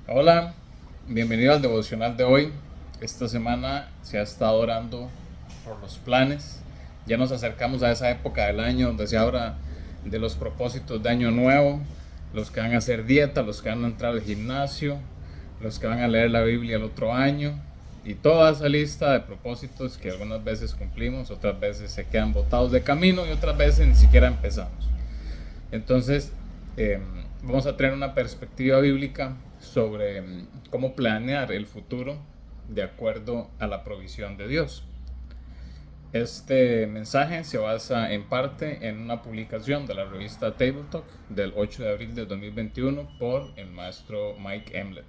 Hola, bienvenido al devocional de hoy. Esta semana se ha estado orando por los planes. Ya nos acercamos a esa época del año donde se habla de los propósitos de año nuevo, los que van a hacer dieta, los que van a entrar al gimnasio, los que van a leer la Biblia el otro año y toda esa lista de propósitos que algunas veces cumplimos, otras veces se quedan botados de camino y otras veces ni siquiera empezamos. Entonces, eh, vamos a tener una perspectiva bíblica sobre cómo planear el futuro de acuerdo a la provisión de Dios. Este mensaje se basa en parte en una publicación de la revista Table Talk del 8 de abril de 2021 por el maestro Mike Emlet.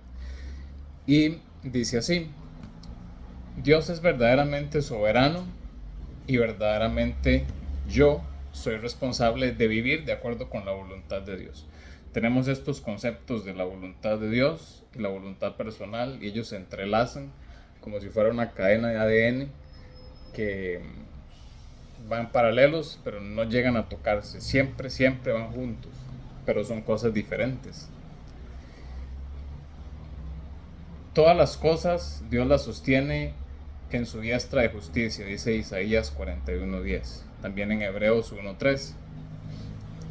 Y dice así: Dios es verdaderamente soberano y verdaderamente yo soy responsable de vivir de acuerdo con la voluntad de Dios. Tenemos estos conceptos de la voluntad de Dios y la voluntad personal, y ellos se entrelazan como si fuera una cadena de ADN que van paralelos pero no llegan a tocarse, siempre van juntos, pero son cosas diferentes. Todas las cosas Dios las sostiene en su diestra de justicia, dice Isaías 41:10, también en Hebreos 1:3.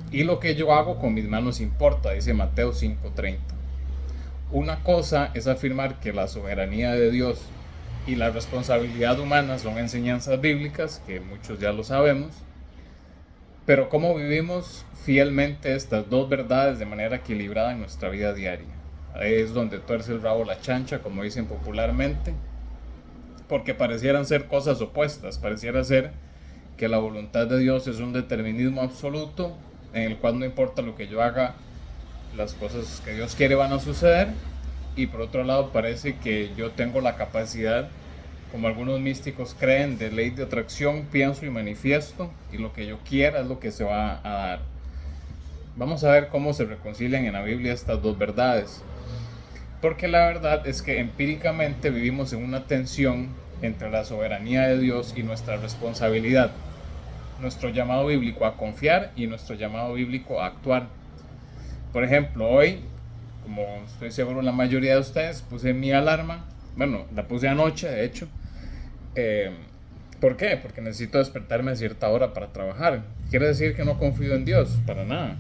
Y lo que yo hago con mis manos importa, dice Mateo 5:30. Una cosa es afirmar que la soberanía de Dios y la responsabilidad humana son enseñanzas bíblicas, que muchos ya lo sabemos, pero cómo vivimos fielmente estas dos verdades de manera equilibrada en nuestra vida diaria. Ahí es donde tuerce el rabo la chancha, como dicen popularmente, porque parecieran ser cosas opuestas, pareciera ser que la voluntad de Dios es un determinismo absoluto en el cual no importa lo que yo haga, las cosas que Dios quiere van a suceder, y por otro lado parece que yo tengo la capacidad, como algunos místicos creen, de ley de atracción, pienso y manifiesto, y lo que yo quiera es lo que se va a dar. Vamos a ver cómo se reconcilian en la Biblia estas dos verdades, porque la verdad es que empíricamente vivimos en una tensión entre la soberanía de Dios y nuestra responsabilidad, nuestro llamado bíblico a confiar y nuestro llamado bíblico a actuar. Por ejemplo, hoy, como estoy seguro la mayoría de ustedes, puse mi alarma. Bueno, la puse anoche, de hecho. Eh, ¿Por qué? Porque necesito despertarme a cierta hora para trabajar. ¿Quiere decir que no confío en Dios? Para nada.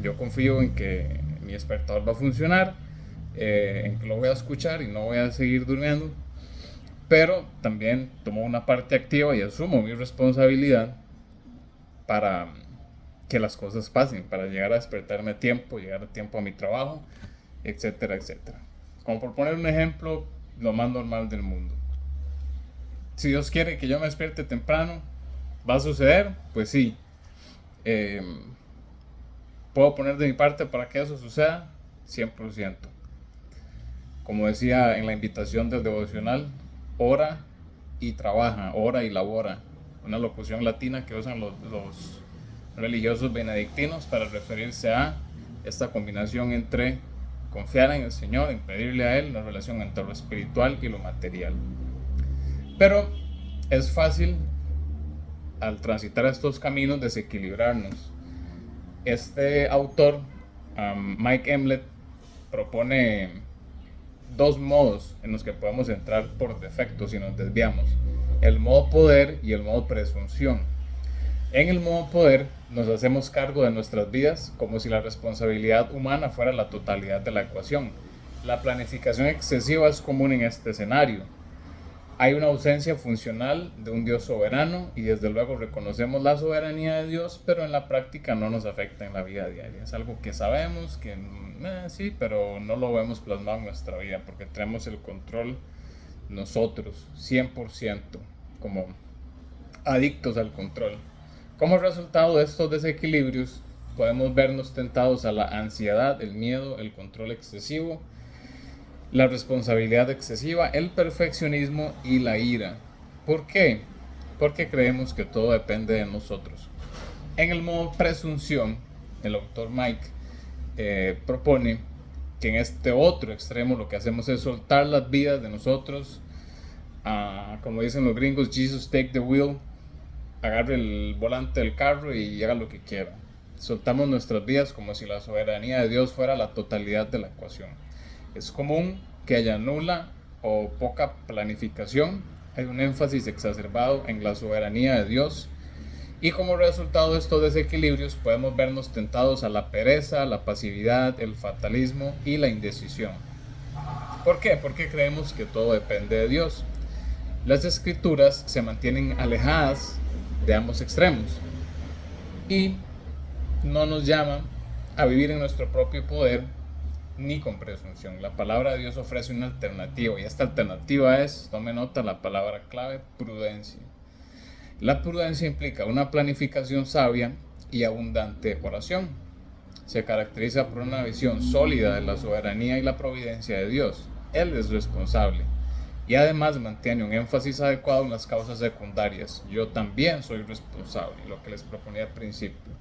Yo confío en que mi despertador va a funcionar, en que lo voy a escuchar y no voy a seguir durmiendo. Pero también tomo una parte activa y asumo mi responsabilidad para que las cosas pasen, para llegar a despertarme a tiempo, llegar a tiempo a mi trabajo, etcétera, etcétera. Como por poner un ejemplo, lo más normal del mundo. Si Dios quiere que yo me despierte temprano, ¿va a suceder? Pues sí. Eh, ¿Puedo poner de mi parte para que eso suceda? 100%. Como decía en la invitación del devocional, ora y trabaja, ora y labora. Una locución latina que usan los religiosos benedictinos para referirse a esta combinación entre confiar en el Señor, en pedirle a Él, la relación entre lo espiritual y lo material. Pero es fácil al transitar estos caminos desequilibrarnos. Este autor, Mike Emlet, propone dos modos en los que podemos entrar por defecto si nos desviamos: el modo poder y el modo presunción. En el modo poder nos hacemos cargo de nuestras vidas como si la responsabilidad humana fuera la totalidad de la ecuación. La planificación excesiva es común en este escenario. Hay una ausencia funcional de un Dios soberano y desde luego reconocemos la soberanía de Dios, pero en la práctica no nos afecta en la vida diaria. Es algo que sabemos, que sí, pero no lo vemos plasmado en nuestra vida porque tenemos el control nosotros, 100%, como adictos al control. Como resultado de estos desequilibrios, podemos vernos tentados a la ansiedad, el miedo, el control excesivo, la responsabilidad excesiva, el perfeccionismo y la ira. ¿Por qué? Porque creemos que todo depende de nosotros. En el modo presunción, el autor Mike propone que en este otro extremo lo que hacemos es soltar las vidas de nosotros, como dicen los gringos, Jesus take the wheel, agarre el volante del carro y haga lo que quiera. Soltamos nuestras vidas como si la soberanía de Dios fuera la totalidad de la ecuación. Es común que haya nula o poca planificación, hay un énfasis exacerbado en la soberanía de Dios, y como resultado de estos desequilibrios podemos vernos tentados a la pereza, la pasividad, el fatalismo y la indecisión. ¿Por qué? Porque creemos que todo depende de Dios. Las escrituras se mantienen alejadas de ambos extremos y no nos llaman a vivir en nuestro propio poder ni con presunción. La palabra de Dios ofrece una alternativa, y esta alternativa es, tome nota, la palabra clave: prudencia. La prudencia implica una planificación sabia y abundante oración. Se caracteriza por una visión sólida de la soberanía y la providencia de Dios. Él es responsable y además mantiene un énfasis adecuado en las causas secundarias. Yo también soy responsable, lo que les proponía al principio.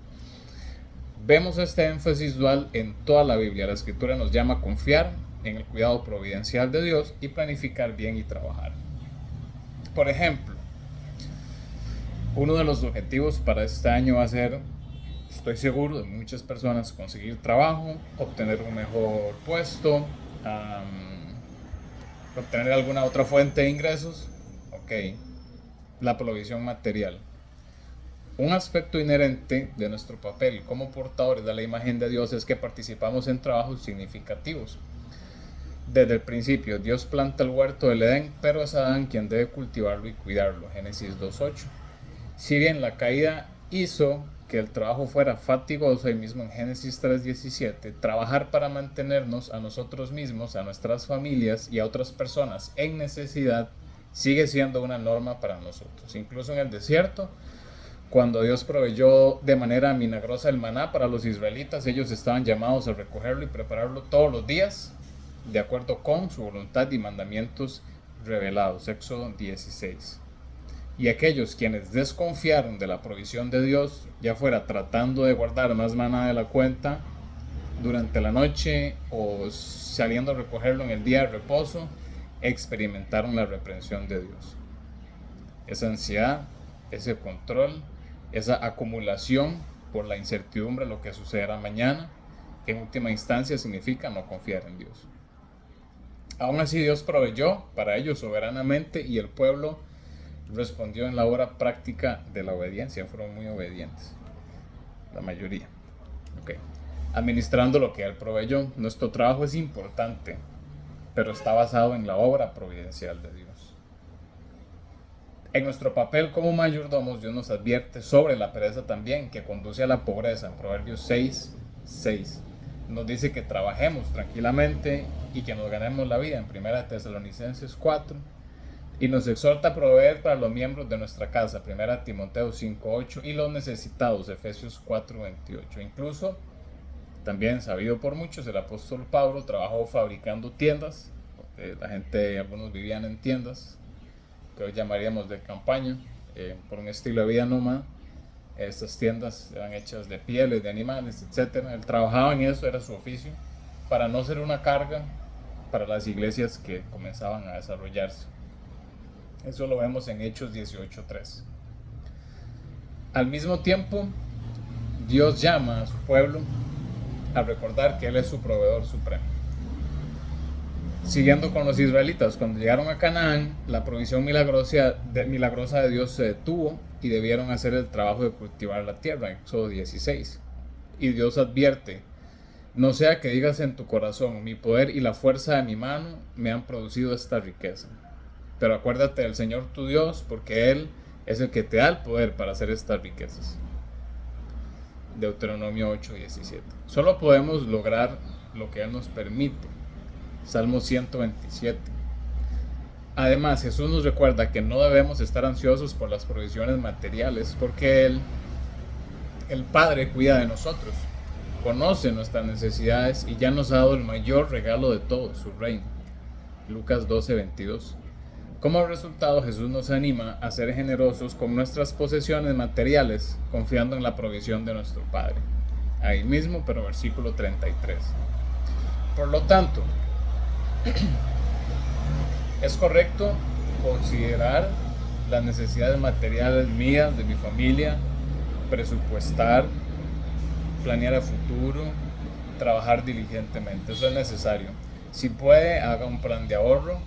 Vemos este énfasis dual en toda la Biblia. La Escritura nos llama a confiar en el cuidado providencial de Dios y planificar bien y trabajar. Por ejemplo, uno de los objetivos para este año va a ser, estoy seguro, de muchas personas, conseguir trabajo, obtener un mejor puesto, obtener alguna otra fuente de ingresos, la provisión material. Un aspecto inherente de nuestro papel como portadores de la imagen de Dios es que participamos en trabajos significativos. Desde el principio, Dios planta el huerto del Edén, pero es Adán quien debe cultivarlo y cuidarlo. Génesis 2:8. Si bien la caída hizo que el trabajo fuera fatigoso, ahí mismo en Génesis 3:17, trabajar para mantenernos a nosotros mismos, a nuestras familias y a otras personas en necesidad sigue siendo una norma para nosotros. Incluso en el desierto, cuando Dios proveyó de manera milagrosa el maná para los israelitas, ellos estaban llamados a recogerlo y prepararlo todos los días, de acuerdo con su voluntad y mandamientos revelados. Éxodo 16. Y aquellos quienes desconfiaron de la provisión de Dios, ya fuera tratando de guardar más maná de la cuenta durante la noche o saliendo a recogerlo en el día de reposo, experimentaron la reprensión de Dios. Esa ansiedad, ese control, esa acumulación por la incertidumbre de lo que sucederá mañana, en última instancia significa no confiar en Dios. Aún así, Dios proveyó para ellos soberanamente y el pueblo respondió en la obra práctica de la obediencia. Fueron muy obedientes, la mayoría. Administrando lo que Él proveyó. Nuestro trabajo es importante, pero está basado en la obra providencial de Dios. En nuestro papel como mayordomos, Dios nos advierte sobre la pereza también, que conduce a la pobreza. En Proverbios 6:6 nos dice que trabajemos tranquilamente y que nos ganemos la vida. En 1 Tesalonicenses 4, y nos exhorta a proveer para los miembros de nuestra casa. 1 Timoteo 5:8, y los necesitados. Efesios 4:28. Incluso, también sabido por muchos, el apóstol Pablo trabajó fabricando tiendas. Algunos vivían en tiendas que hoy llamaríamos de campaña, por un estilo de vida nómada. Estas tiendas eran hechas de pieles de animales, etc. Él trabajaba en eso, era su oficio, para no ser una carga para las iglesias que comenzaban a desarrollarse. Eso lo vemos en Hechos 18:3. Al mismo tiempo, Dios llama a su pueblo a recordar que Él es su proveedor supremo. Siguiendo con los israelitas, cuando llegaron a Canaán, la provisión milagrosa de Dios se detuvo y debieron hacer el trabajo de cultivar la tierra. En Éxodo 16. Y Dios advierte: no sea que digas en tu corazón, mi poder y la fuerza de mi mano me han producido esta riqueza. Pero acuérdate del Señor tu Dios, porque Él es el que te da el poder para hacer estas riquezas. Deuteronomio 8:17. Solo podemos lograr lo que Él nos permite. Salmo 127. Además, Jesús nos recuerda que no debemos estar ansiosos por las provisiones materiales, porque Él, el Padre, cuida de nosotros, conoce nuestras necesidades y ya nos ha dado el mayor regalo de todo, su reino. Lucas 12:22. Como resultado, Jesús nos anima a ser generosos con nuestras posesiones materiales, confiando en la provisión de nuestro Padre. Ahí mismo, pero versículo 33. Por lo tanto, es correcto considerar las necesidades materiales mías, de mi familia, presupuestar, planear a futuro, trabajar diligentemente. Eso es necesario. Si puede, haga un plan de ahorro.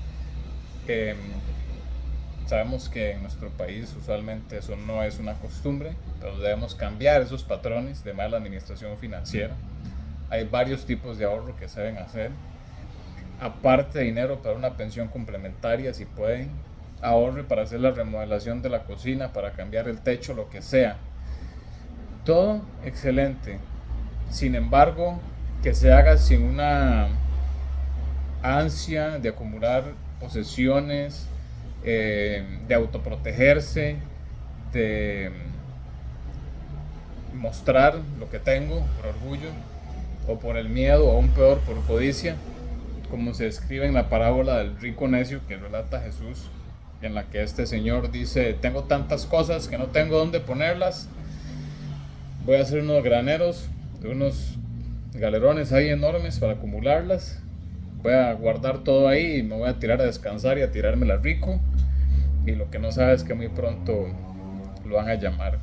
Sabemos que en nuestro país usualmente eso no es una costumbre, pero debemos cambiar esos patrones de mala administración financiera. Hay varios tipos de ahorro que se deben hacer. Aparte de dinero para una pensión complementaria, si pueden, ahorre para hacer la remodelación de la cocina, para cambiar el techo, lo que sea. Todo excelente. Sin embargo, que se haga sin una ansia de acumular posesiones, de autoprotegerse, de mostrar lo que tengo por orgullo o por el miedo, o aún peor por codicia, como se describe en la parábola del rico necio que relata Jesús, en la que este señor dice: tengo tantas cosas que no tengo dónde ponerlas, voy a hacer unos graneros de unos galerones ahí enormes para acumularlas, voy a guardar todo ahí y me voy a tirar a descansar y a tirármela rico. Y lo que no sabe es que muy pronto lo van a llamar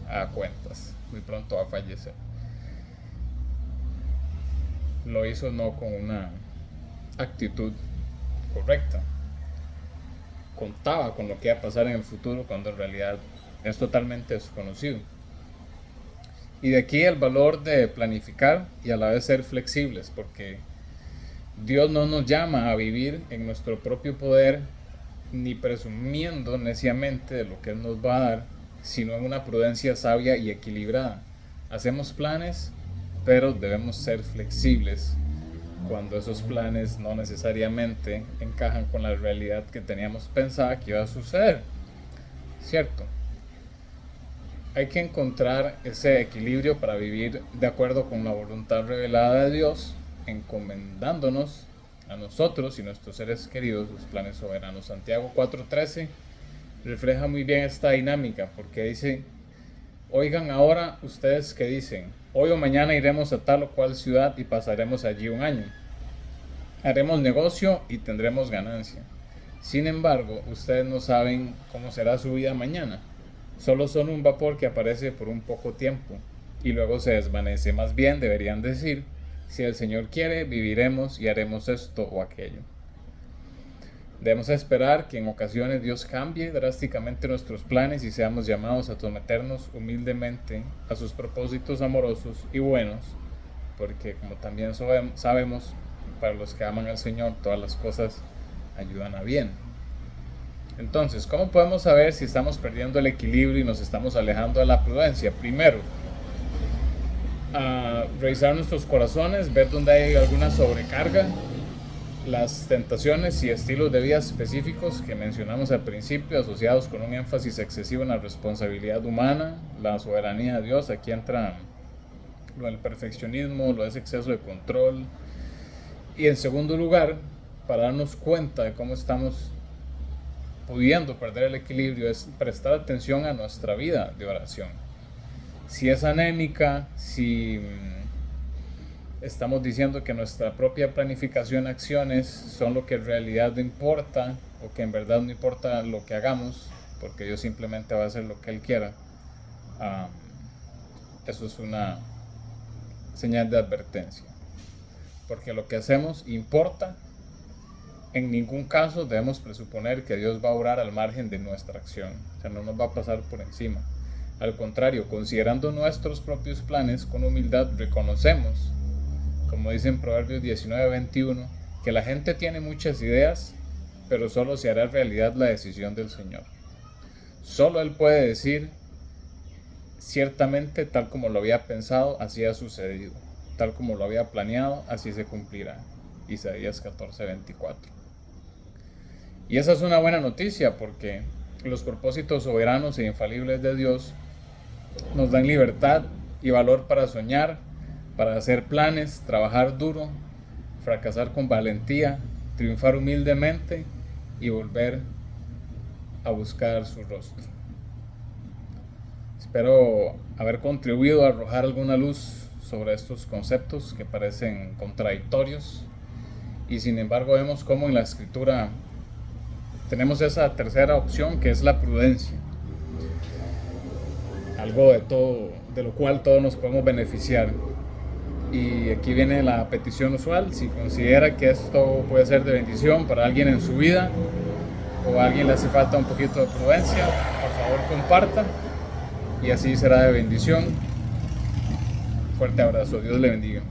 a cuentas, muy pronto va a fallecer. Lo hizo no con una actitud correcta, contaba con lo que iba a pasar en el futuro cuando en realidad es totalmente desconocido. Y de aquí el valor de planificar y a la vez ser flexibles, porque Dios no nos llama a vivir en nuestro propio poder ni presumiendo neciamente de lo que Él nos va a dar, sino en una prudencia sabia y equilibrada. Hacemos planes, pero debemos ser flexibles cuando esos planes no necesariamente encajan con la realidad que teníamos pensada que iba a suceder, ¿cierto? Hay que encontrar ese equilibrio para vivir de acuerdo con la voluntad revelada de Dios, encomendándonos a nosotros y nuestros seres queridos los planes soberanos. Santiago 4:13 refleja muy bien esta dinámica, porque dice: oigan ahora ustedes que dicen, hoy o mañana iremos a tal o cual ciudad y pasaremos allí un año, haremos negocio y tendremos ganancia. Sin embargo, ustedes no saben cómo será su vida mañana, solo son un vapor que aparece por un poco tiempo y luego se desvanece. Más bien deberían decir: si el Señor quiere, viviremos y haremos esto o aquello. Debemos esperar que en ocasiones Dios cambie drásticamente nuestros planes y seamos llamados a someternos humildemente a sus propósitos amorosos y buenos, porque como también sabemos, para los que aman al Señor, todas las cosas ayudan a bien. Entonces, ¿cómo podemos saber si estamos perdiendo el equilibrio y nos estamos alejando de la prudencia? Primero, a revisar nuestros corazones, ver dónde hay alguna sobrecarga, las tentaciones y estilos de vida específicos que mencionamos al principio, asociados con un énfasis excesivo en la responsabilidad humana, la soberanía de Dios. Aquí entra lo del perfeccionismo, lo de ese exceso de control. Y en segundo lugar, para darnos cuenta de cómo estamos pudiendo perder el equilibrio, es prestar atención a nuestra vida de oración. Si es anémica, si estamos diciendo que nuestra propia planificación, acciones son lo que en realidad no importa, o que en verdad no importa lo que hagamos, porque Dios simplemente va a hacer lo que Él quiera, eso es una señal de advertencia, porque lo que hacemos importa. En ningún caso debemos presuponer que Dios va a obrar al margen de nuestra acción, o sea, no nos va a pasar por encima. Al contrario, considerando nuestros propios planes con humildad, reconocemos, como dice en Proverbios 19:21, que la gente tiene muchas ideas, pero solo se hará realidad la decisión del Señor. Solo Él puede decir: ciertamente, tal como lo había pensado, así ha sucedido, tal como lo había planeado, así se cumplirá. Isaías 14:24. Y esa es una buena noticia, porque los propósitos soberanos e infalibles de Dios nos dan libertad y valor para soñar, para hacer planes, trabajar duro, fracasar con valentía, triunfar humildemente y volver a buscar su rostro. Espero haber contribuido a arrojar alguna luz sobre estos conceptos que parecen contradictorios, y sin embargo vemos cómo en la Escritura tenemos esa tercera opción, que es la prudencia, algo de lo cual todos nos podemos beneficiar. Y aquí viene la petición usual: si considera que esto puede ser de bendición para alguien en su vida, o a alguien le hace falta un poquito de prudencia, por favor comparta, y así será de bendición. Fuerte abrazo, Dios le bendiga.